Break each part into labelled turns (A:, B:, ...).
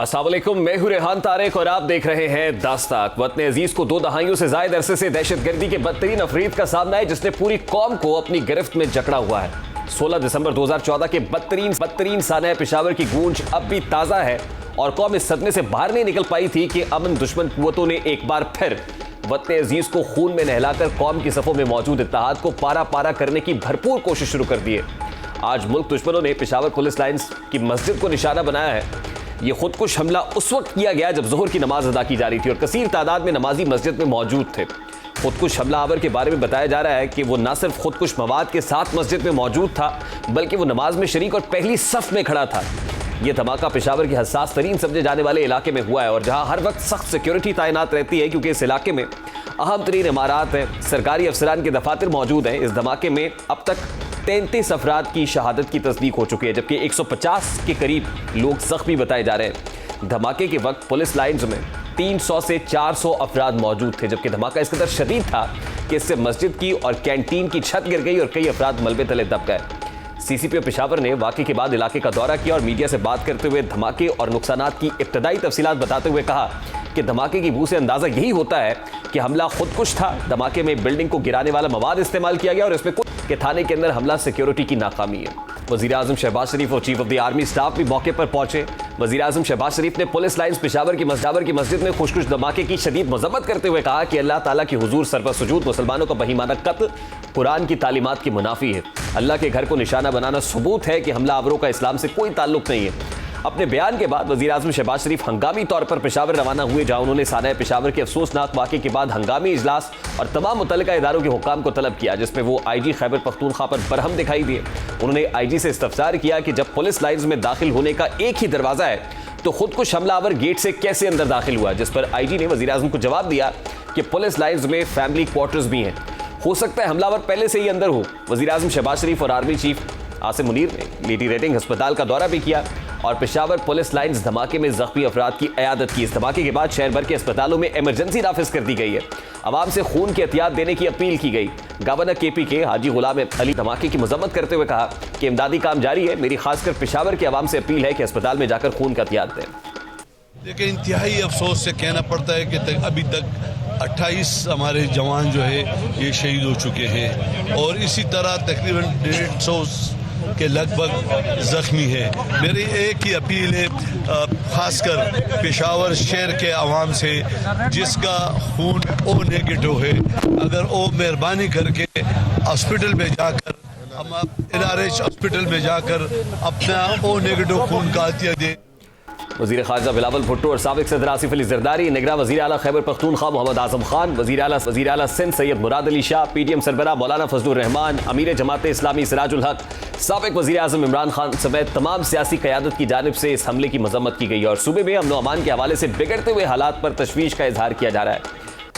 A: अस्सलाम वालेकुम, मैं हूं रेहान तारिक और आप देख रहे हैं दास्ताक। वतन अजीज को 2 दहाइयों से ज्यादा अरसे से दहशतगर्दी के बदतरीन अफरीद का सामना है जिसने पूरी कौम को अपनी गिरफ्त में जकड़ा हुआ है। 16 दिसंबर 2014 के बदतरीन सानह पेशावर की गूंज अब भी ताज़ा है और कौम इस सदमे से बाहर नहीं निकल पाई थी कि अमन दुश्मन कुव्वतों ने एक बार फिर वतन अजीज को खून में नहलाकर कौम की सफ़ों में मौजूद इत्तेहाद को पारा पारा करने की भरपूर कोशिश शुरू कर दी है। आज मुल्क दुश्मनों ने पेशावर पुलिस लाइन्स की मस्जिद को निशाना बनाया है। ये खुदकुश हमला उस वक्त किया गया जब ज़ोहर की नमाज अदा की जा रही थी और कसीर तादाद में नमाजी मस्जिद में मौजूद थे। खुदकुश हमलावर के बारे में बताया जा रहा है कि वो न सिर्फ खुदकुश मवाद के साथ मस्जिद में मौजूद था बल्कि वो नमाज में शरीक और पहली सफ में खड़ा था। यह धमाका पेशावर के हसास तरीन समझे जाने वाले इलाके में हुआ है और जहां हर वक्त सख्त सिक्योरिटी तैनात रहती है क्योंकि इस इलाके में अहम तरीन इमारात हैं, सरकारी अफसरान के दफातर मौजूद हैं। इस धमाके में अब तक 33 अफराद की शहादत की तस्दीक हो चुकी है जबकि 150 के करीब लोग जख्मी बताए जा रहे हैं। धमाके के वक्त पुलिस लाइन्स में 300 से 400 अफराद मौजूद थे जबकि धमाका इस कदर शदीद था कि इससे मस्जिद की और कैंटीन की छत गिर गई और कई अफराद मलबे तले दब गए। सीसीपी पेशावर ने वाक़े के बाद इलाके का दौरा किया और मीडिया से बात करते हुए धमाके और नुकसानात की इब्तदाई तफसीलात बताते हुए कहा कि धमाके की बू से अंदाजा यही होता है कि हमला खुदकुश था। धमाके में बिल्डिंग को गिराने वाला मवाद इस्तेमाल किया गया और इसमें कुछ के थाने के अंदर हमला सिक्योरिटी की नाकामी है। वज़ीर आज़म शहबाज शरीफ और chief of the army staff भी मौके पर पहुंचे। वज़ीर आज़म शहबाज शरीफ ने पुलिस लाइन्स पेशावर की मस्जिद में खुशकुश धमाके की शदीद मजम्मत करते हुए कहा कि अल्लाह ताला की हुजूर सरपर सुजूद मुसलमानों का बहीमाना कत्ल कुरान की तालीमात की मुनाफी है। अल्लाह के घर को निशाना बनाना सबूत है कि हमला आवरों का इस्लाम से कोई ताल्लुक नहीं है। अपने बयान के बाद वज़ीर आज़म शहबाज शरीफ हंगामी तौर पर पेशावर रवाना हुए जहां उन्होंने सानह पेशावर के अफसोसनाक वाक़े के बाद हंगामी इजलास और तमाम मुतल्लिका इदारों के हुकाम को तलब किया जिसमें वो IG खैबर पख्तूनख्वा पर बरहम दिखाई दिए। उन्होंने IG से इस्तफसार किया कि जब पुलिस लाइन्स में दाखिल होने का एक ही दरवाज़ा है तो खुदकुश हमलावर गेट से कैसे अंदर दाखिल हुआ, जिस पर IG ने वज़ीर आज़म को जवाब दिया कि पुलिस लाइन्स में फैमिली क्वार्टर्स भी हैं, हो सकता है हमलावर पहले से ही अंदर हो। वज़ीर आज़म शहबाज शरीफ और आर्मी चीफ आसिम मुनीर ने लेडी रेटिंग अस्पताल का दौरा भी किया और पेशावर पुलिस लाइन्स धमाके में जख्मी अफराद की अयादत की। इस धमाके के बाद शहर भर के अस्पतालों में इमरजेंसी नाफिज कर दी गई है। आवाम से खून की एहतियात देने की अपील की गई। गवर्नर KP के हाजी गुलाम अली धमाके की मजम्मत करते हुए कहा कि इमदादी काम जारी है, मेरी खासकर पेशावर के आवाम से अपील है कि अस्पताल में जाकर खून का एहतियात दें।
B: लेकिन इंतहाई अफसोस से कहना पड़ता है कि अभी तक 28 हमारे जवान जो है ये शहीद हो चुके हैं और इसी तरह तकरीबन 150 के लगभग जख्मी है। मेरी एक ही अपील है खासकर पेशावर शहर के अवाम से जिसका खून O नेगेटिव है, अगर वो मेहरबानी करके हॉस्पिटल में जाकर हम NRH हॉस्पिटल में जाकर अपना O नेगेटिव खून का अतिया दें।
A: वज़ीर ख़ारजा बिलावल भुट्टो और साबिक़ सदर आसिफ अली ज़रदारी, निगरां वज़ीर आला खैबर पख्तूनख्वा मोहम्मद आज़म खान, वज़ीर आला सिंध सैयद मुराद अली शाह, PDM सरबराह मौलाना फजलुर रहमान, अमीर जमात इस्लामी सिराजुल हक, साबिक़ वज़ीर आज़म इमरान खान समेत तमाम सियासी क़यादत की जानिब से इस हमले की मजम्मत की गई और सूबे में अमन व अमान के हवाले से बिगड़ते हुए हालात पर तशवीश का इजहार किया जा रहा है।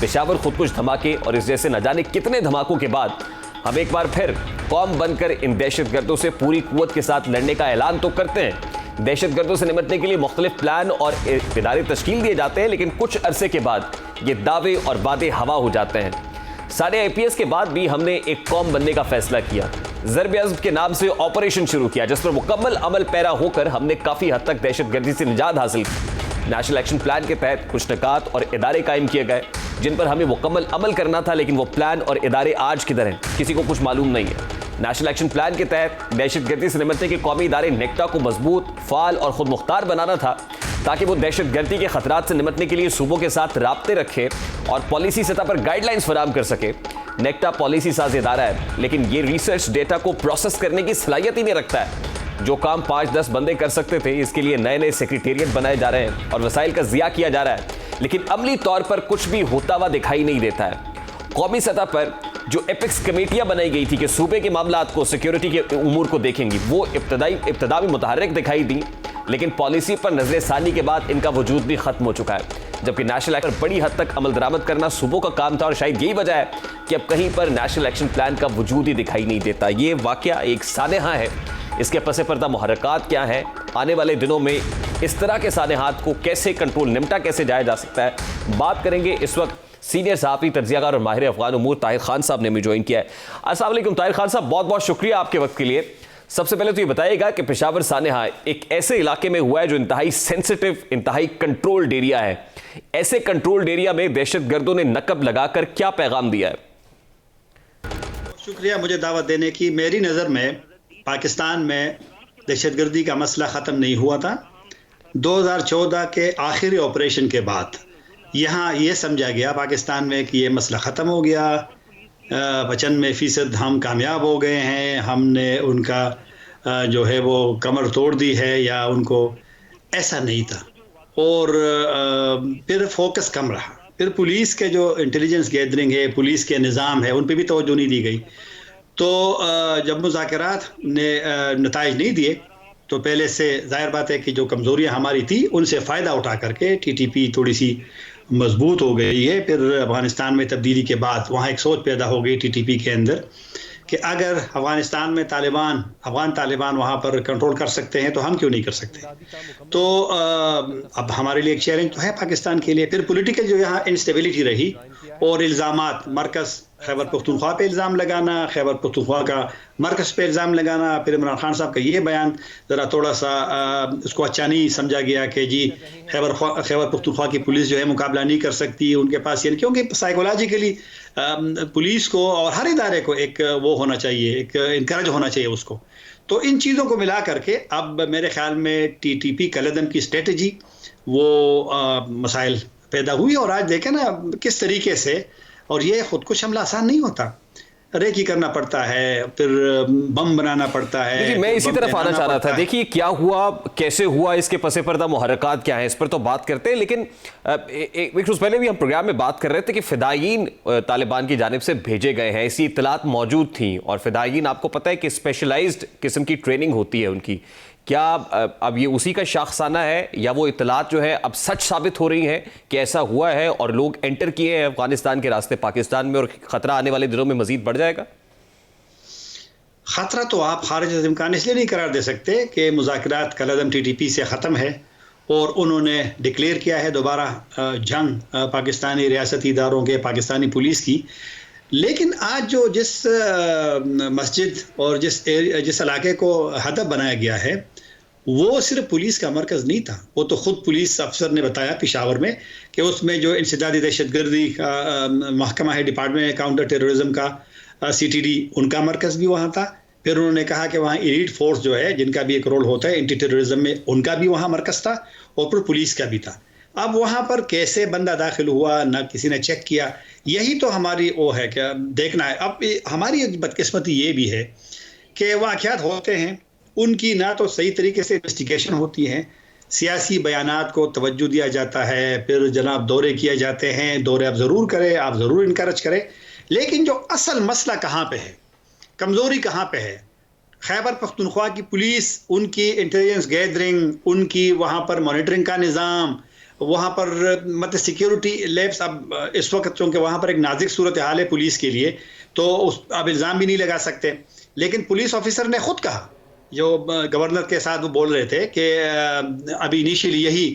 A: पेशावर खुदकुश धमाके और इस जैसे न जाने कितने धमाकों के बाद हम एक बार फिर कौम बनकर इन दहशतगर्दों से पूरी कुव्वत के साथ लड़ने का ऐलान तो करते हैं। दहशतगर्दों से निपटने के लिए मुख्तलिफ प्लान और इदारे तश्कील दिए जाते हैं लेकिन कुछ अरसे के बाद ये दावे और वादे हवा हो जाते हैं। सारे IPS के बाद भी हमने एक कौम बनने का फैसला किया, ज़र्ब-ए-अज़्म के नाम से ऑपरेशन शुरू किया जिस पर मुकम्मल अमल पैरा होकर हमने काफ़ी हद तक दहशतगर्दी से निजात हासिल की। नेशनल एक्शन प्लान के तहत कुछ निकात और इदारे कायम किए गए जिन पर हमें मुकम्मल अमल करना था लेकिन वो प्लान और इदारे आज किधर हैं किसी को कुछ मालूम नहीं है। नेशनल एक्शन प्लान के तहत दहशतगर्दी से निपटने के कौमी इदारे नेक्टा को मजबूत, फाल और खुद मुख्तार बनाना था ताकि वो दहशतगर्दी के खतरात से निपटने के लिए सूबों के साथ राब्ते रखे और पॉलिसी सतह पर गाइडलाइंस फराहम कर सके। नेक्टा पॉलिसी साज इदारा है लेकिन ये रिसर्च डेटा को प्रोसेस करने की सलाहियत ही नहीं रखता है। जो काम 5-10 बंदे कर सकते थे इसके लिए नए नए सेक्रेटेरिएट बनाए जा रहे हैं और वसाइल का ज़िया किया जा रहा है लेकिन अमली तौर पर कुछ भी होता हुआ दिखाई नहीं देता है। कौमी सतह पर जो एपिक्स कमेटियां बनाई गई थी कि सूबे के मामलात को, सिक्योरिटी के उमूर को देखेंगी, वो इब्तदा में मुतहर्रिक दिखाई दी लेकिन पॉलिसी पर नजर सानी के बाद इनका वजूद भी खत्म हो चुका है। जबकि नेशनल एक्शन बड़ी हद तक अमल दरामद करना सूबों का काम था और शायद यही वजह है कि अब कहीं पर नेशनल एक्शन प्लान का वजूद ही दिखाई नहीं देता। ये वाकया एक सानेहा है, इसके पसे पर्दा मुहर्रकात क्या है, आने वाले दिनों में इस तरह के सानेहात को कैसे कंट्रोल निमटा कैसे जाया जा सकता है, बात करेंगे। इस वक्त सीनियर सहाफ़ी, तज्ज़ियाकार और माहिर अफ़गान उमूर ताहिर खान साहब ने हमें ज्वाइन किया है। अस्सलाम वालेकुम ताहिर खान साहब, बहुत बहुत शुक्रिया आपके वक्त के लिए। सबसे पहले तो ये बताइएगा कि पेशावर सानेहा एक ऐसे इलाके में हुआ है जो इंतहाई सेंसिटिव, इंतहाई कंट्रोल्ड एरिया है। ऐसे कंट्रोल्ड एरिया में दहशतगर्दों ने नकब लगाकर क्या पैगाम दिया है?
C: शुक्रिया मुझे दावत देने की। मेरी नज़र में पाकिस्तान में दहशतगर्दी का मसला ख़त्म नहीं हुआ था। 2014 के आखिरी ऑपरेशन के बाद यहाँ ये समझा गया पाकिस्तान में कि ये मसला ख़त्म हो गया, 95% हम कामयाब हो गए हैं, हमने उनका जो है वो कमर तोड़ दी है या उनको, ऐसा नहीं था। और फिर फोकस कम रहा। फिर पुलिस के जो इंटेलिजेंस गैदरिंग है, पुलिस के निज़ाम है, उन पर भी तवज्जो नहीं दी गई। तो जब मुज़ाकरात ने नताइज नहीं दिए तो पहले से ज़ाहिर बात है कि जो कमज़ोरियाँ हमारी थी उनसे फ़ायदा उठा करके TTP थोड़ी सी मजबूत हो गई है। फिर अफ़गानिस्तान में तब्दीली के बाद वहाँ एक सोच पैदा हो गई TTP के अंदर कि अगर अफ़गानिस्तान में अफ़गान तालिबान वहाँ पर कंट्रोल कर सकते हैं तो हम क्यों नहीं कर सकते। तो अब हमारे लिए एक चैलेंज तो है पाकिस्तान के लिए। फिर पॉलिटिकल जो यहाँ इंस्टेबिलिटी रही और इल्ज़ामात, मरकज़ खैबर पख्तूनख्वा पे इल्ज़ाम लगाना, खैबर पख्तूनख्वा का मरकज़ पे इल्ज़ाम लगाना। फिर इमरान खान साहब का ये बयान ज़रा थोड़ा सा उसको अच्छा नहीं समझा गया कि जी खैबर पख्तूनख्वा की पुलिस जो है मुकाबला नहीं कर सकती उनके पास, यानी क्योंकि साइकोलॉजिकली पुलिस को और हर इदारे को एक वो होना चाहिए, एक इनकरेज होना चाहिए उसको। तो इन चीज़ों को मिला करके अब मेरे ख्याल में TTP कलदम की स्ट्रेटजी वो मसाइल पैदा हुई। और आज देखें ना किस तरीके से, और ये खुदकुश हमला आसान नहीं होता, रेकी करना पड़ता है, फिर बम बनाना पड़ता है।
A: जी, मैं इसी तरफ आना चाह रहा था। देखिए क्या हुआ, कैसे हुआ, इसके पसे पर्दा मुहर्रकात क्या है, इस पर तो बात करते हैं। लेकिन एक रोज पहले भी हम प्रोग्राम में बात कर रहे थे कि फिदायीन तालिबान की जानिब से भेजे गए हैं, ऐसी इत्तलात मौजूद थी। और फिदायीन आपको पता है कि स्पेशलाइज्ड किस्म की ट्रेनिंग होती है उनकी। क्या अब ये उसी का शाखसाना है या वो इत्तलात जो है अब सच साबित हो रही हैं कि ऐसा हुआ है और लोग एंटर किए हैं अफगानिस्तान के रास्ते पाकिस्तान में, और खतरा आने वाले दिनों में मजीद बढ़ जाएगा?
C: खतरा तो आप खारिज इम्कान इसलिए नहीं करार दे सकते कि मुज़ाकरात कलदम TTP से ख़त्म है और उन्होंने डिक्लेयर किया है दोबारा जंग पाकिस्तानी रियासती इदारों के, पाकिस्तानी पुलिस की। लेकिन आज जो जिस मस्जिद और जिस इलाके को हदफ बनाया गया है वो सिर्फ पुलिस का मरकज़ नहीं था। वो तो ख़ुद पुलिस अफसर ने बताया पेशावर में कि उसमें जो इंसदादी दहशतगर्दी का महकमा है, डिपार्टमेंट काउंटर टेररिज्म का, CTD, उनका मरकज़ भी वहाँ था। फिर उन्होंने कहा कि वहाँ एलीट फोर्स जो है जिनका भी एक रोल होता है एंटी टेररिज्म में, उनका भी वहाँ मरकज़ था और फिर पुलिस का भी था। अब वहाँ पर कैसे बंदा दाखिल हुआ, ना किसी ने चेक किया, यही तो हमारी वो है क्या देखना है। अब हमारी बदकिस्मती ये भी है कि वाक़यात होते हैं, उनकी ना तो सही तरीके से इन्वेस्टिगेशन होती है, सियासी बयानात को तवज्जो दिया जाता है, फिर जनाब दौरे किए जाते हैं, दौरे आप ज़रूर करें, आप ज़रूर इनकरेज करें, लेकिन जो असल मसला कहाँ पे है, कमज़ोरी कहाँ पे है, खैबर पख्तूनख्वा की पुलिस, उनकी इंटेलिजेंस गैदरिंग, उनकी वहाँ पर मॉनिटरिंग का निज़ाम, वहाँ पर मतलब सिक्योरिटी लैब्स। अब इस वक्त चूँकि वहाँ पर एक नाजुक सूरत हाल है पुलिस के लिए, तो अब इल्ज़ाम भी नहीं लगा सकते। लेकिन पुलिस ऑफिसर ने ख़ुद कहा, जो गवर्नर के साथ वो बोल रहे थे कि अभी इनिशियली यही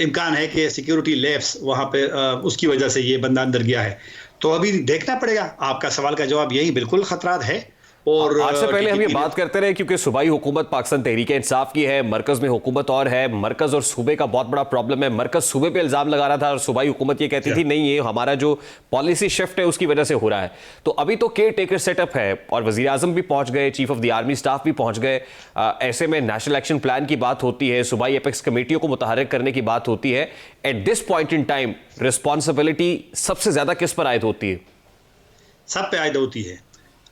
C: इम्कान है कि सिक्योरिटी लैब्स वहाँ पे उसकी वजह से ये बंदा अंदर गया है। तो अभी देखना पड़ेगा। आपका सवाल का जवाब यही, बिल्कुल खतरात है। और
A: आज से पहले हम ये बात करते रहे क्योंकि सूबाई हुकूमत पाकिस्तान तहरीक इंसाफ की है, मरकज में हुकूमत और है। मरकज और सूबे का बहुत बड़ा प्रॉब्लम है। मरकज सूबे पे इल्जाम लगा रहा था और सूबाई हुकूमत ये कहती थी नहीं, ये हमारा जो पॉलिसी शिफ्ट है उसकी वजह से हो रहा है। तो अभी तो केयर टेकर सेटअप है और वजीर आजम भी पहुंच गए, chief of the army staff भी पहुंच गए। ऐसे में नेशनल एक्शन प्लान की बात होती है, सूबाई एपेक्स कमेटियों को मुतहर्रिक करने की बात होती है। At this point in time responsibility सबसे ज्यादा किस पर आयद होती है?
C: सब पे आयद होती है।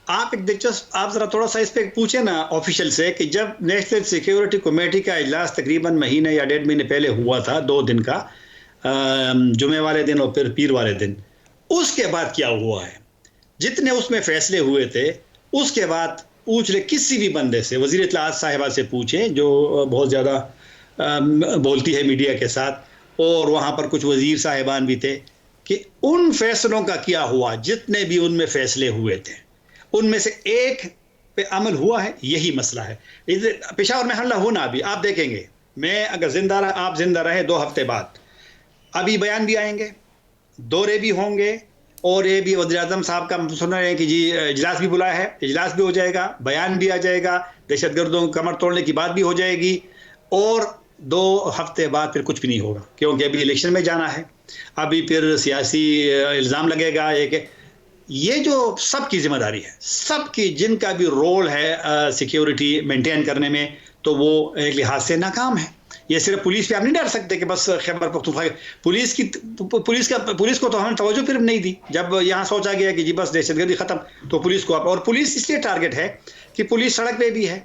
C: आप एक दिलचस्प, आप ज़रा थोड़ा सा इस पर पूछे ना ऑफिशियल से कि जब नेशनल सिक्योरिटी कमेटी का इजलास तकरीबन महीने या 1.5 महीने पहले हुआ था, 2 दिन का, जुमे वाले दिन और फिर पीर वाले दिन, उसके बाद क्या हुआ है, जितने उसमें फैसले हुए थे उसके बाद पूछ ले किसी भी बंदे से, वज़ीर इत्तलाआत साहिबा से पूछें जो बहुत ज़्यादा बोलती है मीडिया के साथ, और वहाँ पर कुछ वज़ीर साहिबान भी थे, कि उन फैसलों का क्या हुआ, जितने भी उनमें फैसले हुए थे उनमें से एक पे अमल हुआ है। यही मसला है। पेशावर में हमला होना, अभी आप देखेंगे, मैं अगर जिंदा आप जिंदा रहे 2 हफ्ते बाद अभी बयान भी आएंगे, दौरे भी होंगे, और ये भी वज़ीर-ए-आज़म साहब का सुन रहे हैं कि जी इजलास भी बुलाया है, इजलास भी हो जाएगा, बयान भी आ जाएगा, दहशतगर्दों को कमर तोड़ने की बात भी हो जाएगी और 2 हफ्ते बाद फिर कुछ भी नहीं होगा, क्योंकि अभी इलेक्शन में जाना है। अभी फिर सियासी इल्ज़ाम लगेगा ये जो सबकी जिम्मेदारी है, सबकी जिनका भी रोल है सिक्योरिटी मेंटेन करने में, तो वो एक लिहाज से नाकाम है। ये सिर्फ पुलिस पे आप नहीं डाल सकते कि बस खैबर पख्तूनख्वा पुलिस को तो हमने तवज्जो फिर नहीं दी। जब यहाँ सोचा गया कि जी बस दहशतगर्दी खत्म, तो पुलिस को और पुलिस इसलिए टारगेट है कि पुलिस सड़क पे भी है,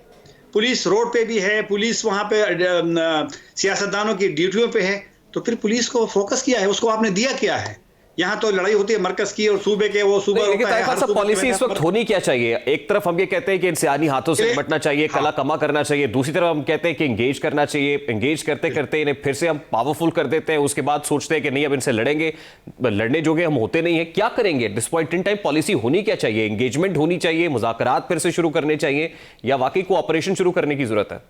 C: पुलिस रोड पे भी है, पुलिस वहाँ पे सियासतदानों की ड्यूटियों पे है, तो फिर पुलिस को फोकस किया है, उसको आपने दिया क्या है? यहाँ तो लड़ाई होती है मरकज की और सूबे के, वो सूबा होता है।
A: सब पॉलिसी इस वक्त होनी क्या चाहिए? एक तरफ हम ये कहते हैं कि इंसानी हाथों से निपटना चाहिए, कला कमा करना चाहिए, दूसरी तरफ हम कहते हैं कि एंगेज करना चाहिए। एंगेज करते करते इन्हें फिर से हम पावरफुल कर देते हैं, उसके बाद सोचते हैं कि नहीं अब इनसे लड़ेंगे, लड़ने जोगे हम होते नहीं है। क्या करेंगे? At this point in time policy होनी क्या चाहिए? एंगेजमेंट होनी चाहिए, मुज़ाकरात फिर से शुरू करने चाहिए, या वाकई कोऑपरेशन शुरू करने की जरूरत है?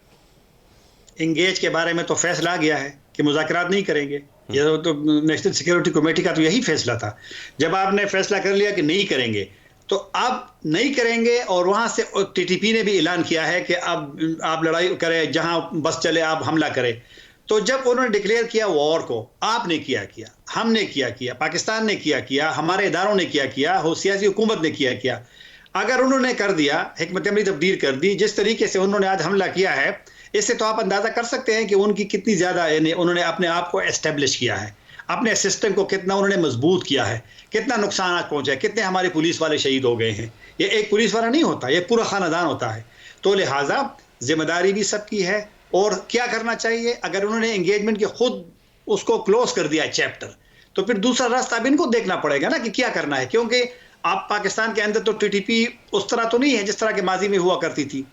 C: एंगेज के बारे में तो फैसला आ गया है कि मुज़ाकरात नहीं करेंगे। ये तो नेशनल सिक्योरिटी कमेटी का तो यही फैसला था। जब आपने फैसला कर लिया कि नहीं करेंगे, तो अब नहीं करेंगे और वहां से टीटीपी ने भी ऐलान किया है कि अब आप लड़ाई करें, जहां बस चले आप हमला करें। तो जब उन्होंने डिक्लेयर किया वॉर को, आपने किया, हमने किया, पाकिस्तान ने किया, हमारे इदारों ने किया, सियासी हुकूमत ने किया। अगर उन्होंने कर दिया, हिकमत अमली तब्दील कर दी, जिस तरीके से उन्होंने आज हमला किया है, इससे तो आप अंदाजा कर सकते हैं कि उनकी कितनी ज्यादा उन्होंने अपने आप को एस्टेब्लिश किया है, अपने सिस्टम को कितना उन्होंने मजबूत किया है, कितना नुकसान पहुंचा है, कितने हमारे पुलिस वाले शहीद हो गए हैं। ये एक पुलिस वाला नहीं होता, ये पूरा खानदान होता है। तो लिहाजा जिम्मेदारी भी सबकी है। और क्या करना चाहिए? अगर उन्होंने एंगेजमेंट के खुद उसको क्लोज कर दिया चैप्टर, तो फिर दूसरा रास्ता अब इनको देखना पड़ेगा ना कि क्या करना है, क्योंकि आप पाकिस्तान के अंदर तो टीटीपी उस तरह तो नहीं है जिस तरह के माजी में हुआ करती थी।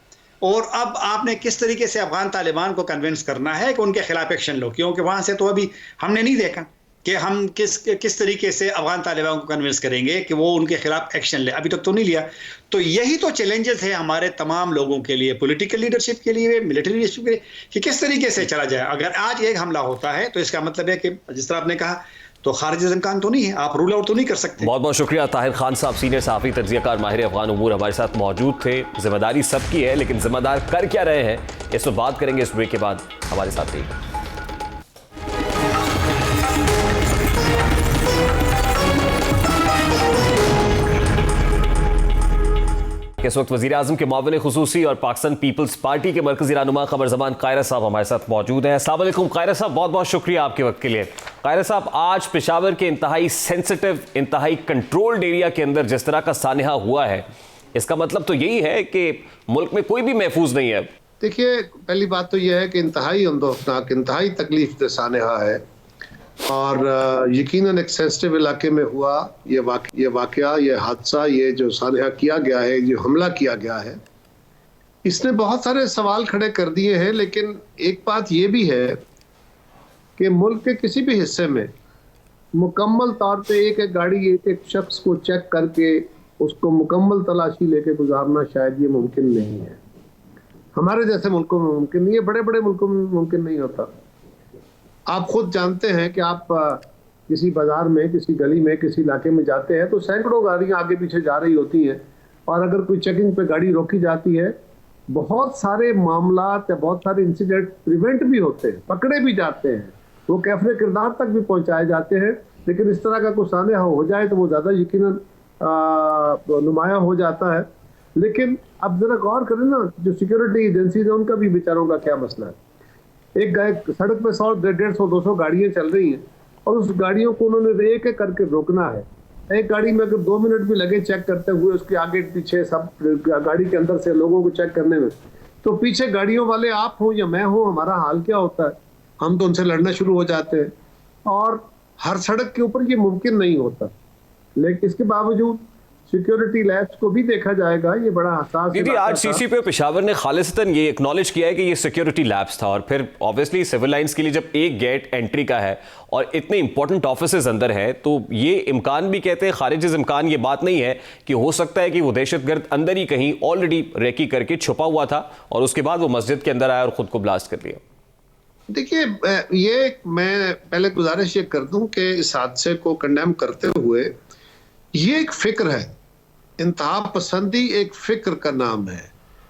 C: और अब आपने किस तरीके से अफगान तालिबान को कन्विंस करना है कि उनके खिलाफ एक्शन लो, क्योंकि वहां से तो अभी हमने नहीं देखा कि हम किस तरीके से अफगान तालिबान को कन्विंस करेंगे कि वो उनके खिलाफ एक्शन ले, अभी तक तो नहीं लिया। तो यही तो चैलेंजेस है हमारे तमाम लोगों के लिए, पॉलिटिकल लीडरशिप के लिए, मिलिट्री लीडरशिप के लिए, कि किस तरीके से चला जाए। अगर आज एक हमला होता है तो इसका मतलब है कि जिस तरह आपने कहा, तो खारिज इम्कान तो नहीं है, आप रूल आउट तो नहीं कर सकते।
A: बहुत बहुत शुक्रिया ताहिर खान साहब, सीनियर सहाफ़ी, तज्ज़ियाकार, माहिर अफगान उमूर, हमारे साथ मौजूद थे। जिम्मेदारी सबकी है, लेकिन जिम्मेदार कर क्या रहे हैं, इस पर बात करेंगे इस ब्रेक के बाद। हमारे साथ रहिए। इस वक्त वज़ीर आज़म के मुआविन खुसूसी और पाकिस्तान पीपल्स पार्टी के मरकज़ी रहनुमा क़मर ज़मान कायरा साहब हमारे साथ मौजूद हैं। अस्सलाम वालेकुम कायरा साहब, बहुत बहुत शुक्रिया आपके वक्त के लिए। कायरा साहब, आज पेशावर के इंतहाई सेंसिटिव, इंतहाई कंट्रोल्ड एरिया के अंदर जिस तरह का सानिहा हुआ है, इसका मतलब तो यही है कि मुल्क में कोई भी महफूज नहीं है।
D: देखिए, पहली बात तो यह है कि इंतहाई अंदोखनाक, इंतहाई तकलीफ दे सानिहा है और यकीनन एक सेंसिटिव इलाके में हुआ ये वाकया, ये हादसा, ये जो सानिहा किया गया है, जो हमला किया गया है, इसने बहुत सारे सवाल खड़े कर दिए हैं। लेकिन एक बात ये भी है कि मुल्क के किसी भी हिस्से में मुकम्मल तौर पे एक एक गाड़ी, एक एक शख्स को चेक करके उसको मुकम्मल तलाशी लेके गुजारना शायद ये मुमकिन नहीं है। हमारे जैसे मुल्कों में मुमकिन नहीं है, बड़े बड़े मुल्कों में मुमकिन नहीं होता। आप खुद जानते हैं कि आप किसी बाजार में, किसी गली में, किसी इलाके में जाते हैं तो सैकड़ों गाड़ियां आगे पीछे जा रही होती हैं, और अगर कोई चेकिंग पे गाड़ी रोकी जाती है, बहुत सारे मामलात या बहुत सारे इंसिडेंट प्रिवेंट भी होते हैं, पकड़े भी जाते हैं, वो कैफरे किरदार तक भी पहुंचाए जाते हैं। लेकिन इस तरह का कुछ सानिहा हो जाए तो वो ज़्यादा यकीनन नुमाया हो जाता है। लेकिन अब जरा गौर करें ना, जो सिक्योरिटी एजेंसीज है उनका भी बेचारों का क्या मसला है। एक सड़क पे 100, 150, 200 गाड़ियां चल रही हैं और उस गाड़ियों को उन्होंने एक एक करके रोकना है। एक गाड़ी में अगर 2 मिनट भी लगे चेक करते हुए, उसके आगे पीछे सब गाड़ी के अंदर से लोगों को चेक करने में, तो पीछे गाड़ियों वाले आप हो या मैं हो, हमारा हाल क्या होता है? हम तो उनसे लड़ना शुरू हो जाते हैं। और हर सड़क के ऊपर ये मुमकिन नहीं होता, लेकिन इसके बावजूद सिक्योरिटी लैब्स को भी देखा जाएगा। ये बड़ा हसास
A: दीदी, आज सीसीपी पेशावर ने खालिसतन ये एक्नॉलेज किया है कि ये सिक्योरिटी लैब्स था, और फिर ऑब्वियसली सिविल लाइंस के लिए जब एक गेट एंट्री का है और इतने इंपॉर्टेंट ऑफिसेज अंदर है, तो ये इम्कान भी कहते हैं, खारिज इम्कान ये बात नहीं है कि हो सकता है कि वो दहशतगर्द अंदर ही कहीं ऑलरेडी रेकी करके छुपा हुआ था और उसके बाद वो मस्जिद के अंदर आया और खुद को ब्लास्ट कर दिया।
D: देखिए, ये मैं पहले गुजारिश ये कर दूं कि इस हादसे को कंडेम करते हुए ये एक फिक्र है, इंतहा पसंदी एक फिक्र का नाम है।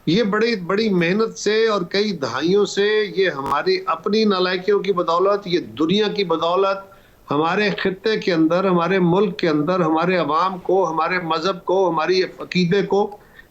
D: ये बड़ी बड़ी मेहनत से और कई दहाइयों से, ये हमारी अपनी नालायकियों की बदौलत, ये दुनिया की बदौलत, हमारे खित्ते के अंदर, हमारे मुल्क के अंदर, हमारे अवाम को, हमारे मजहब को, हमारी अकीदे को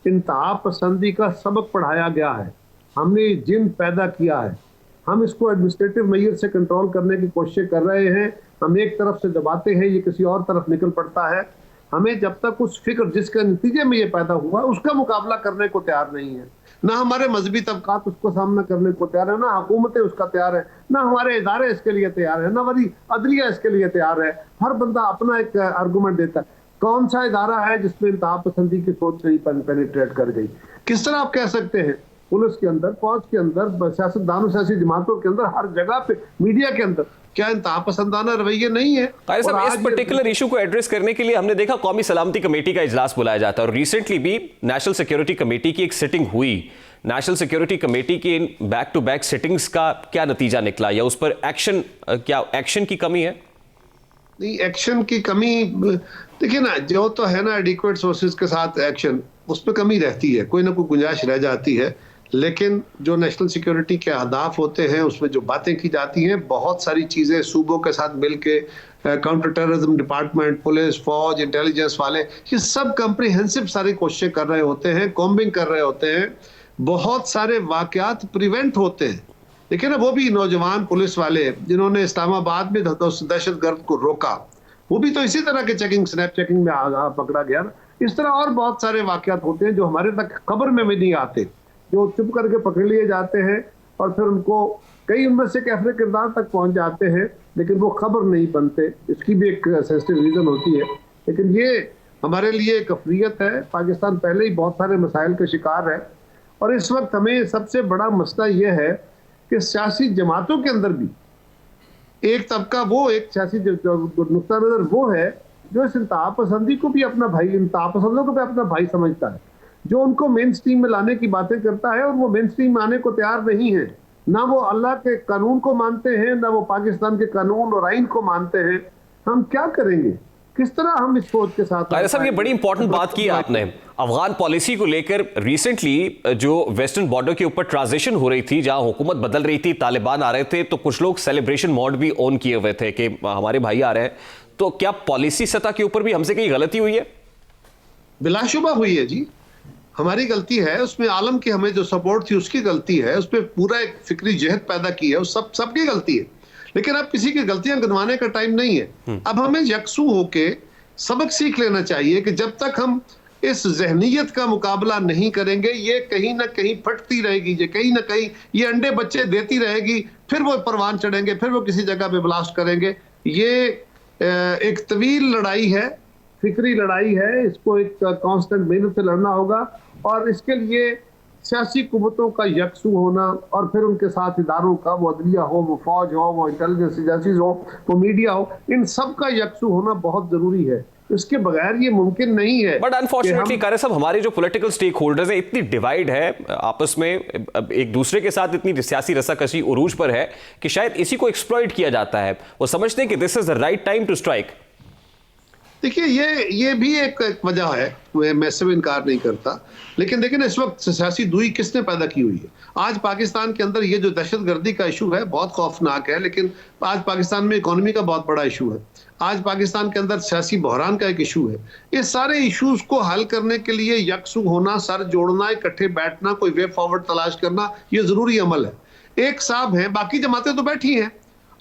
D: इंतहा पसंदी का सबक पढ़ाया गया है। हमने जिन पैदा किया है, हम इसको एडमिनिस्ट्रेटिव मेजर से कंट्रोल करने की कोशिश कर रहे हैं। हम एक तरफ से दबाते हैं, ये किसी और तरफ निकल पड़ता है। हमें जब तक उस फिक्र जिसके नतीजे में ये पैदा हुआ उसका मुकाबला करने को तैयार नहीं है, ना हमारे मजहबी तबकात उसको सामना करने को तैयार है, ना हुकूमतें उसका तैयार है, ना हमारे इदारे इसके लिए तैयार है, ना हमारी अदलिया इसके लिए तैयार है। हर बंदा अपना एक आर्गूमेंट देता है। कौन सा इदारा है जिसमें इंतहा पसंदी की सोच नहीं पेनिट्रेट कर गई? किस तरह आप कह सकते हैं पुलिस के अंदर, फौज के अंदर, सियासतदानों, सियासी जमातों के अंदर, हर जगह पे, मीडिया के अंदर क्या इंतहा पसंदाना रवैये नहीं है?
A: साहब, इस पर्टिकुलर इशू को एड्रेस करने के लिए हमने देखा कौमी सलामती कमेटी का इजलास बुलाया जाता है और रिसेंटली भी नेशनल सिक्योरिटी कमेटी की एक सिटिंग हुई। नेशनल सिक्योरिटी कमेटी की in back to back sittings का क्या नतीजा निकला, या उस पर एक्शन, क्या एक्शन की कमी है?
D: नहीं, एक्शन की कमी देखिए ना, जो तो है ना एडिक्वेट सोर्सेज के साथ एक्शन, उसमें कमी रहती है, कोई ना कोई गुंजाइश रह जाती है। लेकिन जो नेशनल सिक्योरिटी के अहदाफ होते हैं उसमें जो बातें की जाती हैं, बहुत सारी चीज़ें सूबों के साथ मिलके, काउंटर टेररिज्म डिपार्टमेंट, पुलिस, फौज, इंटेलिजेंस वाले, ये सब कंप्रिहेंसिव सारी कोशिशें कर रहे होते हैं, कॉम्बिंग कर रहे होते हैं। बहुत सारे वाकयात प्रिवेंट होते हैं। देखिए ना, वो भी नौजवान पुलिस वाले जिन्होंने इस्लामाबाद में दहशतगर्द को रोका, वो भी तो इसी तरह के चेकिंग, स्नैप चेकिंग में पकड़ा गया ना। इस तरह और बहुत सारे वाकयात होते हैं जो हमारे तक खबर में भी नहीं आते, जो चुप करके पकड़ लिए जाते हैं और फिर उनको कई उनमें से कैफरे किरदार तक पहुंच जाते हैं, लेकिन वो खबर नहीं बनते। इसकी भी एक सेंसिटिव रीजन होती है, लेकिन ये हमारे लिए एक अफरियत है। पाकिस्तान पहले ही बहुत सारे मसाइल का शिकार है और इस वक्त हमें सबसे बड़ा मसला ये है कि सियासी जमातों के अंदर भी एक तबका, वो एक सियासी नुक्ता नजर वो है जो इस इंतहा पसंदी को भी अपना भाई, इंतहा पसंदों को भी अपना भाई समझता है, जो उनको मेन स्ट्रीम में लाने की बातें करता है और वो मेन स्ट्रीम में आने को तैयार नहीं है। ना वो अल्लाह के कानून को मानते हैं, ना वो पाकिस्तान के कानून और आइन को मानते हैं। हम क्या करेंगे? किस तरह हम इस सोच के साथ?
A: साहब, ये बड़ी इंपॉर्टेंट बात की आपने अफगान पॉलिसी को लेकर। रिसेंटली जो वेस्टर्न बॉर्डर के ऊपर ट्रांजिशन हो रही थी, जहां हुकूमत बदल रही थी, तालिबान आ रहे थे, तो कुछ लोग सेलिब्रेशन मोड भी ऑन किए हुए थे कि हमारे भाई आ रहे हैं। तो क्या पॉलिसी सतह के ऊपर भी हमसे कहीं गलती हुई है?
D: बिलाशुबा हुई है जी, हमारी गलती है। उसमें आलम की हमें जो सपोर्ट थी उसकी गलती है, उसमें पूरा एक फिक्री जहद पैदा की है, उस सबकी गलती है। लेकिन अब किसी की गलतियां गिनवाने का टाइम नहीं है। अब हमें यकसू होके सबक सीख लेना चाहिए कि जब तक हम इस जहनीयत का मुकाबला नहीं करेंगे, ये कहीं ना कहीं फटती रहेगी, ये कहीं ना कहीं ये अंडे बच्चे देती रहेगी, फिर वो परवान चढ़ेंगे, फिर वो किसी जगह पे ब्लास्ट करेंगे। ये एक तवील लड़ाई है, फिक्री लड़ाई है, इसको एक कांस्टेंट मेहनत से लड़ना होगा और इसके लिए सियासी कुव्वतों का यकसू होना और फिर उनके साथ इदारों का, वो अदलिया हो, वो फौज हो, वो इंटेलिजेंस एजेंसीज हो, वो मीडिया हो, इन सब का यकसू होना बहुत जरूरी है। इसके बगैर ये मुमकिन नहीं है।
A: बट अनफॉर्चुनेटली कारी साहब, हमारे जो पॉलिटिकल स्टेक होल्डर्स हैं, इतनी डिवाइड है आपस में, एक दूसरे के साथ इतनी सियासी रस्साकशी उरूज पर है कि शायद इसी को एक्सप्लॉइट किया जाता है। वो समझते हैं कि this is the right time to strike.
D: देखिए, ये भी एक वजह है, मैं इससे भी इनकार नहीं करता। लेकिन देखिए ना, इस वक्त सियासी दूरी किसने पैदा की हुई है? आज पाकिस्तान के अंदर ये जो दहशतगर्दी का इशू है बहुत खौफनाक है, लेकिन आज पाकिस्तान में इकोनॉमी का बहुत बड़ा इशू है। आज पाकिस्तान के अंदर सियासी बहरान का एक इशू है। ये सारे इश्यूज को हल करने के लिए यकसू होना, सर जोड़ना, इकट्ठे बैठना, कोई वे फॉरवर्ड तलाश करना, ये जरूरी अमल है। एक साहब है, बाकी जमातें तो बैठी हैं।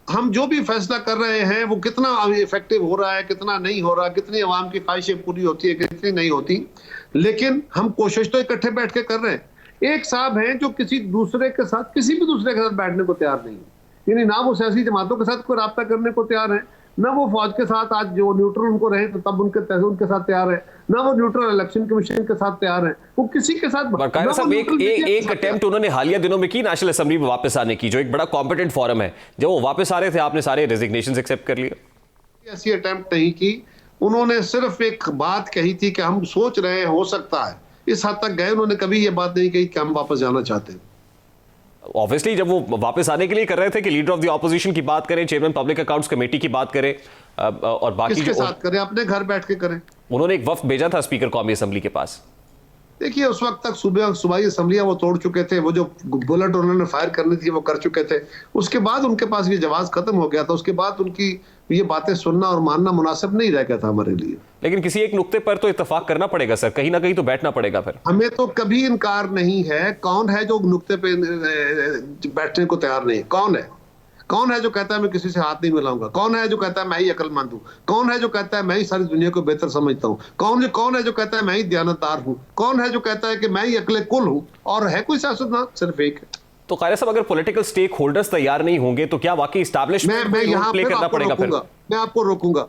D: हम जो भी फैसला कर रहे हैं वो कितना इफेक्टिव हो रहा है, कितना नहीं हो रहा, कितनी आवाम की ख्वाहिशें पूरी होती है, कितनी नहीं होती, लेकिन हम कोशिश तो इकट्ठे बैठ के कर रहे हैं। एक साहब हैं जो किसी दूसरे के साथ, किसी भी दूसरे के साथ बैठने को तैयार नहीं है, यानी ना वो सियासी जमातों के साथ कोई राब्ता करने को तैयार है, ना वो फौज के साथ, आज जो न्यूट्रल उनको रहे तो तब उनके साथ तैयार है, ना वो न्यूट्रल इलेक्शन कमीशन के साथ तैयार है, वो किसी के साथ।
A: साहब, एक अटेम्प्ट उन्होंने हालिया दिनों में की नेशनल असेंबली में वापस आने की, जो एक बड़ा कॉम्पिटेंट फोरम है। जब वो वापस आ रहे थे, आपने सारे रेजिग्नेशन एक्सेप्ट कर लिए?
D: ऐसी अटेम्प्ट नहीं की, उन्होंने सिर्फ एक बात कही थी कि हम सोच रहे हैं, हो सकता है, इस हद तक गए। उन्होंने कभी ये बात नहीं कही कि हम वापस जाना चाहते हैं।
A: ऑब्वियसली जब वो वापस आने के लिए कर रहे थे कि लीडर ऑफ द ऑपोजिशन की बात करें, चेयरमैन पब्लिक अकाउंट्स कमेटी की बात करें, और बाकी
D: किसके
A: जो
D: साथ करें? अपने घर बैठ के करें।
A: उन्होंने एक वफ्द भेजा था स्पीकर कौमी असेंबली के पास।
D: देखिए, उस वक्त तक सूबाई असेंबलियां वो तोड़ चुके थे, वो जो बुलेट उन्होंने फायर करनी थी वो कर चुके थे। उसके बाद उनके पास ये जवाब खत्म हो गया था। उसके बाद उनकी ये बातें सुनना और मानना मुनासिब नहीं रह गया था हमारे लिए।
A: लेकिन किसी एक नुक्ते पर तो इत्तेफाक करना पड़ेगा सर, कहीं ना कहीं तो बैठना पड़ेगा फिर।
D: हमें तो कभी इनकार नहीं है। कौन है जो नुक्ते पे बैठने को तैयार नहीं? कौन है? कौन है जो कहता है मैं किसी से हाथ नहीं मिलाऊंगा? कौन है जो कहता है मैं ही अक्लमंद हूँ? कौन है जो कहता है मैं ही सारी दुनिया को बेहतर समझता हूँ? कौन है जो कहता है मैं ही दयानतदार हूँ? कौन है जो कहता है कि मैं ही अकले कुल हूँ? और है कोई सियासतदान? सिर्फ एक है।
A: तो कायरा साहब, अगर पॉलिटिकल स्टेक होल्डर्स तैयार नहीं होंगे तो क्या वाकई एस्टैब्लिशमेंट
D: मैं यहाँ
A: प्ले करना पड़ेगा फिर?
D: मैं आपको रोकूंगा।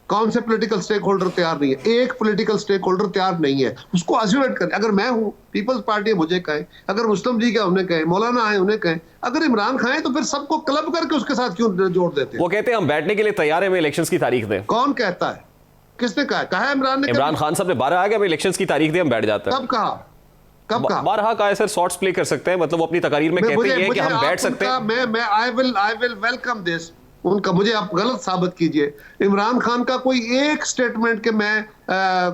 D: कौन से पॉलिटिकल स्टेक होल्डर तैयार नहीं है? एक पॉलिटिकल स्टेक होल्डर तैयार नहीं है। उसको आइसोलेट करें। अगर मैं हूं, पीपल्स पार्टी मुझे कहें, अगर मुस्लिम लीग है उन्हें कहें, मौलाना है उन्हें कहें, अगर इमरान खान है तो फिर सबको क्लब करके उसके साथ क्यों जोड़ देते हैं?
A: वो कहते हैं हम बैठने के लिए तैयार है, इलेक्शंस की तारीख दें।
D: कौन कहता है? किसने कहा? कहा है इमरान ने?
A: इमरान खान साहब ने 12 आ गया इलेक्शंस की तारीख दे, हम बैठ जाते हैं।
D: कब कहा? कब कहा?
A: 12 कहा है सर, शॉर्ट्स प्ले कर सकते हैं, मतलब वो अपनी तकारीर में कहते हैं कि हम बैठ सकते हैं।
D: मैं आई विल वेलकम दिस। उनका मुझे आप गलत साबित कीजिए। इमरान खान का कोई एक स्टेटमेंट के मैं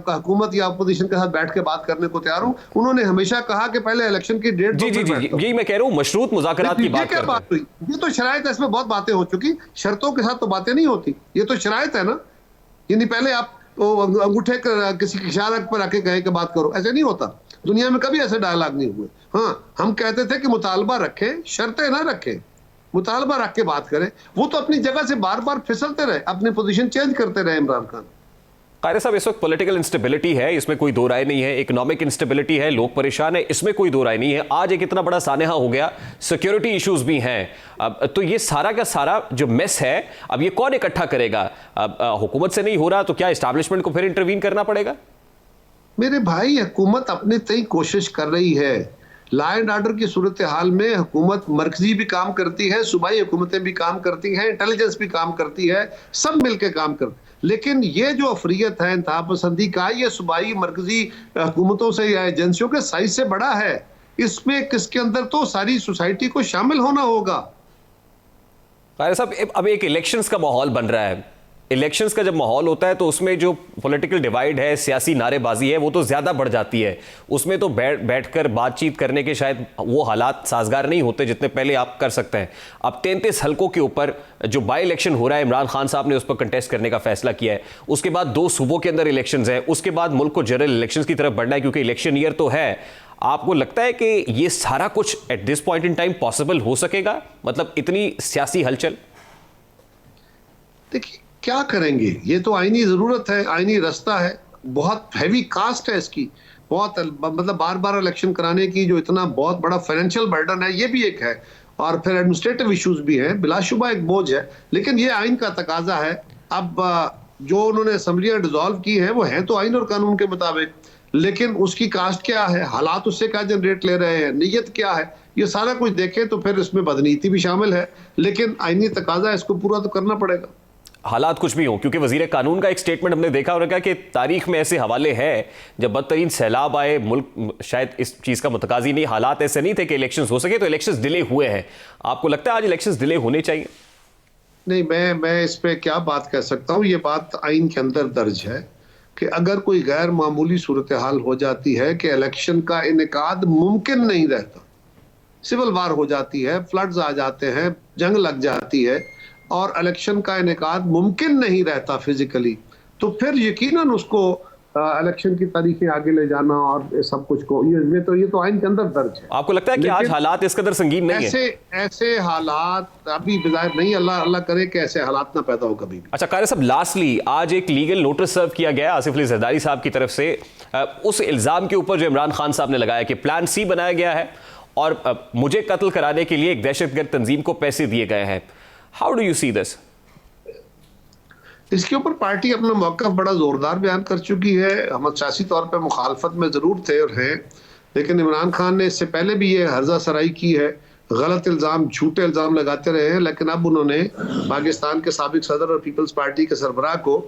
D: हुकूमत या अपोजिशन के साथ बैठ के बात करने को तैयार हूं। उन्होंने हमेशा कहा कि पहले इलेक्शन की डेट।
A: जी यही मैं कह रहा हूं, मशरूत मुज़ाकरात की बात करते हैं।
D: ये तो शराइत है, इसमें बहुत बातें हो चुकी। शर्तों के साथ तो बातें नहीं होती, ये तो शराइत है ना। यानी पहले आप अंगूठे किसी की इशारे पर आके कहे कि बात करो, ऐसे नहीं होता। दुनिया में कभी ऐसे डायलॉग नहीं हुए। हाँ, हम कहते थे कि मुतालबा रखें, शर्तें ना रखें। मुतालबा रख के बात करें। वो तो अपनी जगह से बार बार फिसलते रहे, अपनी पोजीशन चेंज करते रहे इमरान खान।
A: कायरा साहब, इस वक्त पॉलिटिकल इंस्टेबिलिटी है, इसमें कोई दो राय नहीं है। इकोनॉमिक इंस्टेबिलिटी है, लोग परेशान है, इसमें कोई दो राय नहीं है। आज एक इतना बड़ा सानेहा हो गया, सिक्योरिटी इश्यूज भी हैं। अब तो ये सारा का सारा जो मेस है, अब ये कौन इकट्ठा करेगा? अब हुकूमत से नहीं हो रहा तो क्या एस्टैब्लिशमेंट को फिर इंटरवीन करना पड़ेगा?
D: मेरे भाई, हुकूमत अपने तय कोशिश कर रही है। लॉ एंड ऑर्डर की सूरत हाल में हुकूमत मरकजी भी काम करती है, सूबाई हुकूमतें भी काम करती हैं, इंटेलिजेंस भी काम करती है, सब मिलकर काम करते। लेकिन ये जो अफरियत है इंतहा पसंदी का, ये सूबाई मरकजी हुकूमतों से या एजेंसियों के साइज से बड़ा है। इसमें किसके अंदर तो सारी सोसाइटी को शामिल होना होगा।
A: कायरा साहब, अब एक इलेक्शंस का माहौल बन रहा है। इलेक्शंस का जब माहौल होता है तो उसमें जो पॉलिटिकल डिवाइड है, सियासी नारेबाजी है, वो तो ज़्यादा बढ़ जाती है। उसमें तो बैठकर बातचीत करने के शायद वो हालात साजगार नहीं होते जितने पहले आप कर सकते हैं। अब 33 हलकों के ऊपर जो बाई इलेक्शन हो रहा है, इमरान खान साहब ने उस पर कंटेस्ट करने का फैसला किया है। उसके बाद 2 सूबों के अंदर इलेक्शंस हैं, उसके बाद मुल्क को जनरल इलेक्शन की तरफ बढ़ना है क्योंकि इलेक्शन ईयर तो है। आपको लगता है कि ये सारा कुछ at this point in time possible हो सकेगा? मतलब इतनी सियासी हलचल।
D: देखिए, क्या करेंगे? ये तो आईनी जरूरत है, आईनी रास्ता है। बहुत हैवी कास्ट है इसकी, बहुत मतलब बार बार इलेक्शन कराने की जो इतना बहुत बड़ा फाइनेंशियल बर्डन है, ये भी एक है। और फिर एडमिनिस्ट्रेटिव इश्यूज भी हैं, बिलाशुबा एक बोझ है। लेकिन ये आइन का तकाजा है। अब जो उन्होंने असेंबलियां डिसॉल्व की हैं वो हैं तो आइन और कानून के मुताबिक, लेकिन उसकी कास्ट क्या है, हालात उससे क्या जनरेट ले रहे हैं, नीयत क्या है, ये सारा कुछ देखें तो फिर इसमें बदनीति भी शामिल है। लेकिन आईनी तकाजा इसको पूरा तो करना पड़ेगा,
A: हालात कुछ भी हो। क्योंकि वजीर कानून का एक स्टेटमेंट हमने देखा और कहा कि तारीख में ऐसे हवाले हैं जब बदतरीन सैलाब आए, मुल्क शायद इस चीज़ का मुतकाजी नहीं, हालात ऐसे नहीं थे कि इलेक्शंस हो सके, तो इलेक्शंस डिले हुए हैं। आपको लगता है आज इलेक्शंस डिले होने चाहिए?
D: नहीं, मैं इस पे क्या बात कह सकता हूँ। ये बात आइन के अंदर दर्ज है कि अगर कोई गैर मामूली सूरत हाल हो जाती है कि इलेक्शन का इनेकाद मुमकिन नहीं रहता, सिविल वार हो जाती है, फ्लड्स आ जाते हैं, जंग लग जाती है और इलेक्शन का इनेकाद मुमकिन नहीं रहता फिजिकली, तो फिर यकीनन उसको इलेक्शन की तारीखें आगे ले जाना और सब कुछ को ये तो आइन के अंदर दर्ज है।
A: आपको लगता है कि आज हालात इस कदर संगीन नहीं है?
D: ऐसे हालात अभी बिज़ाहिर नहीं, अल्लाह करे कि ऐसे हालात ना पैदा हो कभी भी।
A: अच्छा कायरा साहब, लास्टली आज एक लीगल नोटिस सर्व किया गया आसिफ अली जरदारी साहब की तरफ से उस इल्जाम के ऊपर जो इमरान खान साहब ने लगाया कि प्लान सी बनाया गया है और मुझे कत्ल कराने के लिए एक दहशतगर्द तंजीम को पैसे दिए गए हैं। How do you see this?
D: इसके ऊपर पार्टी अपना मौक़िफ़ बड़ा जोरदार बयान कर चुकी है। हम सियासी तौर पर मुखालफत में ज़रूर थे और हैं, लेकिन इमरान खान ने इससे पहले भी ये हर्जा सराई की है, गलत इल्ज़ाम, झूठे इल्ज़ाम लगाते रहे हैं। लेकिन अब उन्होंने पाकिस्तान के साबिक सदर और पीपल्स पार्टी के सरबराह को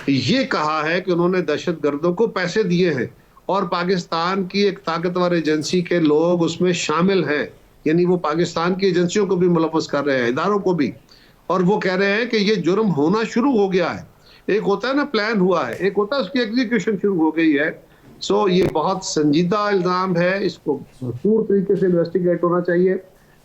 D: ये कहा है कि उन्होंने दहशत गर्दों को पैसे दिए हैं और पाकिस्तान की एक ताकतवर एजेंसी के लोग उसमें शामिल हैं, यानी वो पाकिस्तान की एजेंसियों को भी मुलव्वस कर रहे हैं, इदारों को भी, और वो कह रहे हैं कि ये जुर्म होना शुरू हो गया है। एक होता है ना प्लान हुआ है, एक होता है उसकी एग्जीक्यूशन शुरू हो गई है। सो ये बहुत संजीदा इल्ज़ाम है, इसको भरपूर तरीके से इन्वेस्टिगेट होना चाहिए।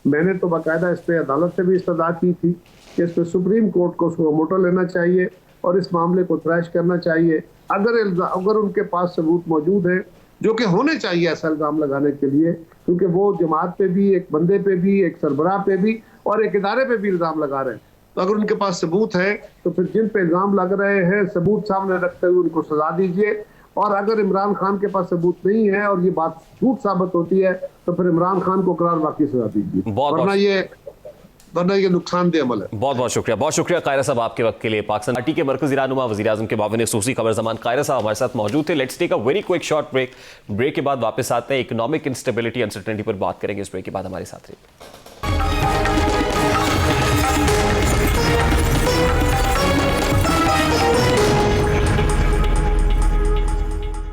D: मैंने तो बाकायदा इस पर अदालत से भी इस्तदा की थी कि इस पर सुप्रीम कोर्ट को उसको मोटो लेना चाहिए और इस मामले को थ्रैश करना चाहिए। अगर उनके पास सबूत मौजूद है, जो कि होने चाहिए ऐसा इल्ज़ाम लगाने के लिए, क्योंकि वो जमात पे भी, एक बंदे पे भी, एक सरबराह पे भी और एक इदारे पे भी इल्ज़ाम लगा रहे हैं, तो अगर उनके पास सबूत है तो फिर जिन पे इल्ज़ाम लग रहे हैं सबूत सामने रखते हुए उनको सजा दीजिए। और अगर इमरान खान के पास सबूत नहीं है और ये बात झूठ साबित होती है तो फिर इमरान खान को करार बाकी सजा दीजिए, वरना ये नुकसानदेह अमल है।
A: बहुत शुक्रिया कायरा साहब आपके वक्त के लिए। पाकिस्तान पार्टी के मरकज़ी रहनुमा वज़ीर आज़म के माविन ख़ुसूसी खबर ज़मान कायरा साहब हमारे साथ मौजूद थे। Let's take a very quick short break के बाद वापस आते हैं। इकोनॉमिक इंस्टेबिलिटी अनसर्टेनिटी पर बात करेंगे। इस ब्रेक के बाद हमारे साथ रहिए।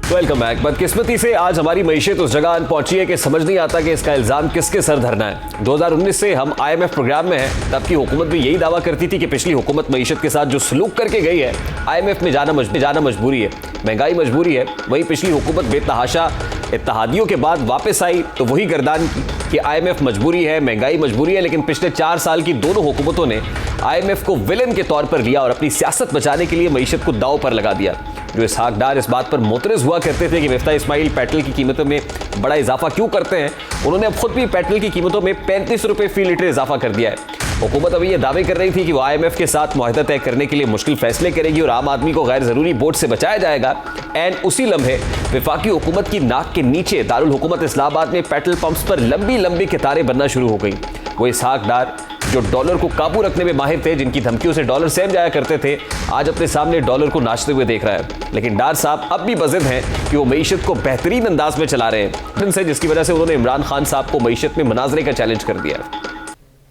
A: Welcome back. बदकिस्मती से आज हमारी मईशत उस जगह पहुंची है कि समझ नहीं आता कि इसका इल्ज़ाम किसके सर धरना है। 2019 से हम IMF प्रोग्राम में हैं। तब की हुकूमत भी यही दावा करती थी कि पिछली हुकूमत मईशत के साथ जो सलूक करके गई है, IMF में जाना मजबूरी है, महंगाई मजबूरी है। वहीं पिछली हुकूमत बेतहाशा इत्तेहादियों के बाद वापस आई तो वही गर्दान की कि IMF मजबूरी है, महंगाई मजबूरी है। लेकिन पिछले 4 साल की दोनों हुकूमतों ने IMF को विलन के तौर पर लिया और अपनी सियासत बचाने के लिए मईशत को दांव पर लगा दिया। जो इसहाक डार इस बात पर मोतरज़ हुआ करते थे कि मिफ्ताह इस्माइल पेट्रोल की कीमतों में बड़ा इजाफा क्यों करते हैं, उन्होंने अब खुद भी पेट्रोल की कीमतों में 35 रुपये फी लीटर इजाफा कर दिया है। हुकूमत अभी ये दावे कर रही थी कि वो IMF के साथ मुआहदा तय करने के लिए मुश्किल फैसले करेगी और आम आदमी को गैर ज़रूरी बोझ से बचाया जाएगा। एंड उसी लम्हे वफाकी हुकूमत की नाक के नीचे दारुल हुकूमत इस्लामाबाद में पेट्रोल पंप्स पर लंबी लंबी कतारें बनना शुरू हो गई। वो इसहाक डार जो डॉलर को काबू रखने में माहिर थे, जिनकी धमकियों से डॉलर सहम जाया करते थे, आज अपने सामने डॉलर को नाचते हुए देख रहा है। लेकिन डार साहब अब भी बज़िद हैं कि वो मईशत को बेहतरीन अंदाज में चला रहे हैं, जिसकी वजह से उन्होंने इमरान खान साहब को मईशत में मुनाजरे का चैलेंज कर दिया।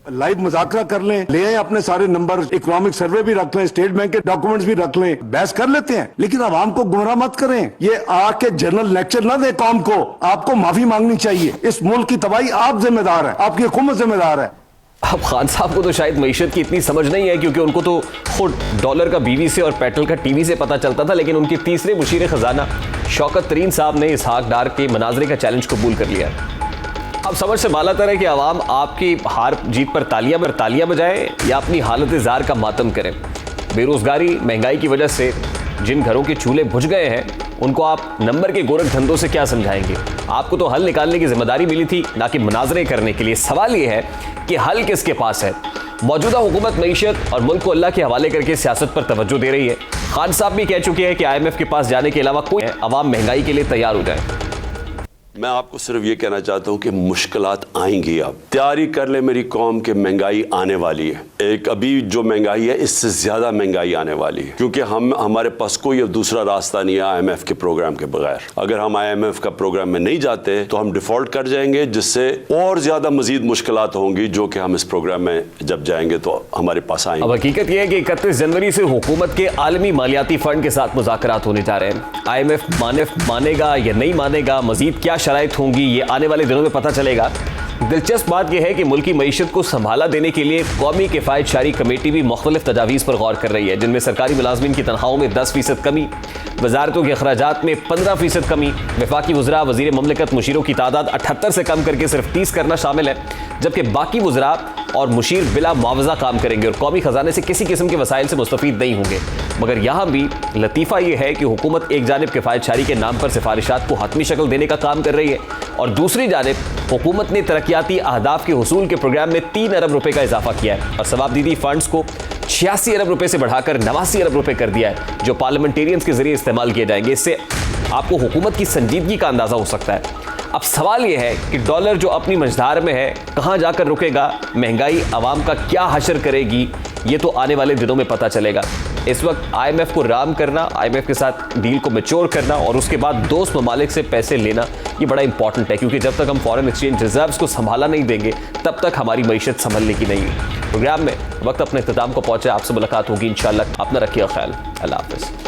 E: लाइव मुज़ाकरा कर लें, ले आए अपने सारे नंबर, इकोनॉमिक सर्वे भी रख लें, स्टेट बैंक के डॉक्यूमेंट्स भी रख लें, बहस कर लेते हैं। लेकिन आवाम को गुमराह मत करें। ये आके जनरल लेक्चर ना दे कौम को। आपको माफी मांगनी चाहिए। इस मुल्क की तबाही आप जिम्मेदार है, आपकी हुकूमत जिम्मेदार है।
A: अब खान साहब को तो शायद मईशत की इतनी समझ नहीं है, क्योंकि उनको तो खुद डॉलर का बीवी से और पेट्रोल का टीवी से पता चलता था। लेकिन उनके तीसरे मुशीर खजाना शौकत तरीन साहब ने इसहाक डार के मनाजरे का चैलेंज कबूल कर लिया। अब समझ से बालातर है कि आवाम आपकी हार जीत पर तालियां बजाए या अपनी हालत ज़ार का मातम करें। बेरोजगारी, महंगाई की वजह से जिन घरों के चूल्हे बुझ गए हैं, उनको आप नंबर के गोरख धंधों से क्या समझाएंगे। आपको तो हल निकालने की जिम्मेदारी मिली थी, ना कि मनाजरे करने के लिए। सवाल यह है कि हल किसके पास है। मौजूदा हुकूमत मईशत और मुल्क को अल्लाह के हवाले करके सियासत पर तवज्जो दे रही है। खान साहब भी कह चुके हैं कि IMF के पास जाने के अलावा कोई अवाम महंगाई के लिए तैयार हो जाए।
F: मैं आपको सिर्फ ये कहना चाहता हूँ कि मुश्किलात आएंगी। अब तैयारी कर ले मेरी कौम कि महंगाई आने वाली है। एक अभी जो महंगाई है, इससे ज़्यादा महंगाई आने वाली है, क्योंकि हमारे पास कोई अब दूसरा रास्ता नहीं है IMF के प्रोग्राम के बगैर। अगर हम IMF का प्रोग्राम में नहीं जाते तो हम डिफ़ॉल्ट कर जाएंगे, जिससे और ज़्यादा मज़ीद मुश्किलात होंगी, जो कि हम इस प्रोग्राम में जब जाएंगे तो हमारे पास आएंगे।
A: अब हकीकत यह है कि 31 जनवरी से हुकूमत के आलमी मालियाती फ़ंड के साथ मुज़ाकरात होने जा रहे हैं। IMF मानेगा या नहीं मानेगा, मज़ीद क्या शराइत होंगी, ये आने वाले दिनों में पता चलेगा। दिलचस्प बात यह है कि मुल्की मईशत को संभाला देने के लिए कौमी किफ़ायत शारी कमेटी भी मुख्तलिफ तजावीज़ पर गौर कर रही है, जिनमें सरकारी मुलाजमीन की तनख्वाहों में 10% कमी, वजारतों के अखराजात में 15% कमी, वफाकी वज़रा वज़ीर ममलिकत मुशीरों की तादाद 78 से कम करके सिर्फ 30 करना शामिल है, जबकि बाकी वज़रा और मुशीर बिला मुआवजा काम करेंगे और कौमी खजाने से किसी किस्म के वसाइल से मुस्तफ़ीद नहीं होंगे। मगर यहाँ भी लतीफ़ा यह है कि हुकूमत एक जानिब किफ़ायत शारी के नाम पर सिफारिशात को हतमी शक्ल देने का काम कर रही है और दूसरी जानिब हुकूमत ने तरक्याती अहदाफ के हुसूल के प्रोग्राम में 3 अरब रुपए का इजाफा किया है और सवाबदीदी फंड्स को 86 अरब रुपए से बढ़ाकर 89 अरब रुपए कर दिया है, जो पार्लियामेंटेरियंस के जरिए इस्तेमाल किए जाएंगे। इससे आपको हुकूमत की संजीदगी का अंदाजा हो सकता है। अब सवाल यह है कि डॉलर जो अपनी मझधार में है, कहां जाकर रुकेगा, महंगाई आवाम का क्या हशर करेगी, ये तो आने वाले दिनों में पता चलेगा। इस वक्त IMF को राम करना, IMF के साथ डील को मैच्योर करना और उसके बाद दोस्त ममालिक से पैसे लेना, ये बड़ा इंपॉर्टेंट है, क्योंकि जब तक हम फॉरेन एक्सचेंज रिजर्व्स को संभाला नहीं देंगे, तब तक हमारी मईशत संभलने की नहीं है। प्रोग्राम में वक्त अपने इख्तिताम को पहुंचे। आपसे मुलाकात होगी इंशाअल्लाह। अपना रखिए ख्याल। अल्लाह हाफ़िज़।